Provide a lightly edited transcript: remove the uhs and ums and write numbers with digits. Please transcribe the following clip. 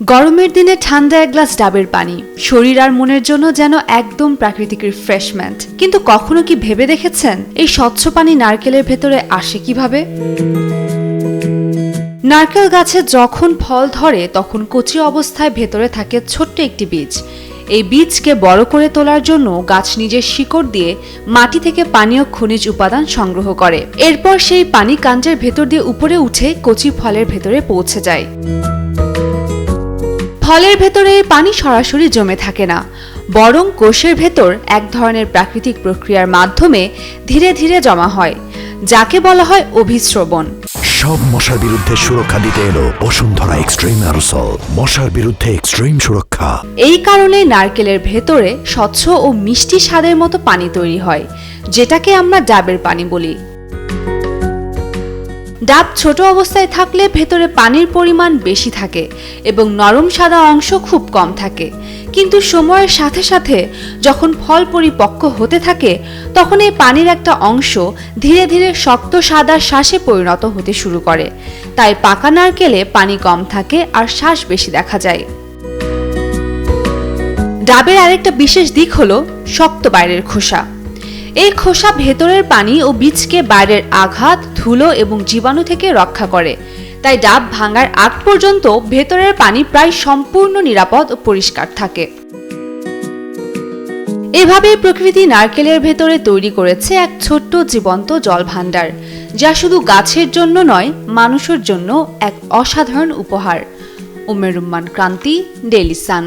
গরমের দিনে ঠান্ডা এক গ্লাস ডাবের পানি শরীর আর মনের জন্য যেন একদম প্রাকৃতিক রিফ্রেশমেন্ট। কিন্তু কখনো কি ভেবে দেখেছেন এই স্বচ্ছ পানি নারকেলের ভেতরে আসে কিভাবে? নারকেল গাছে যখন ফল ধরে তখন কচি অবস্থায় ভেতরে থাকে ছোট্ট একটি বীজ। এই বীজকে বড় করে তোলার জন্য গাছ নিজের শিকড় দিয়ে মাটি থেকে পানি ও খনিজ উপাদান সংগ্রহ করে। এরপর সেই পানি কাণ্ডের ভেতর দিয়ে উপরে উঠে কচি ফলের ভেতরে পৌঁছে যায়। ফলের ভেতরে পানি সরাসরি জমে থাকে না, বরং কোষের ভেতর এক ধরনের প্রাকৃতিক প্রক্রিয়ার মাধ্যমে ধীরে ধীরে জমা হয়, যাকে বলা হয় অভিস্রবণ। সব মশার বিরুদ্ধে সুরক্ষা দিতে এলো বসুন্ধরা এক্সট্রিম অ্যারোসল, মশার বিরুদ্ধে এক্সট্রিম সুরক্ষা। এই কারণে নারকেলের ভেতরে স্বচ্ছ ও মিষ্টি স্বাদের মতো পানি তৈরি হয়, যেটাকে আমরা ডাবের পানি বলি। ডাব ছোট অবস্থায় থাকলে ভেতরে পানির পরিমাণ বেশি থাকে এবং নরম সাদা অংশ খুব কম থাকে। কিন্তু সময়ের সাথে সাথে যখন ফল পরিপক্ক হতে থাকে তখন এই পানির একটা অংশ ধীরে ধীরে শক্ত সাদা শাঁসে পরিণত হতে শুরু করে। তাই পাকা নারকেলে পানি কম থাকে আর শাঁস বেশি দেখা যায়। ডাবের আরেকটা বিশেষ দিক হলো শক্ত বাইরের খোসা। এই খোসা ভেতরের পানি ও বীজকে বাইরের আঘাত, ধুলো এবং জীবাণু থেকে রক্ষা করে। তাই ডাব ভাঙার আগ পর্যন্ত ভেতরের পানি প্রায় সম্পূর্ণ নিরাপদ ও পরিষ্কার থাকে। এভাবে প্রকৃতি নারকেলের ভেতরে তৈরি করেছে এক ছোট্ট জীবন্ত জল ভাণ্ডার, যা শুধু গাছের জন্য নয়, মানুষের জন্য এক অসাধারণ উপহার। উম্মে রুম্মান ক্রান্তি, ডেইলি সান।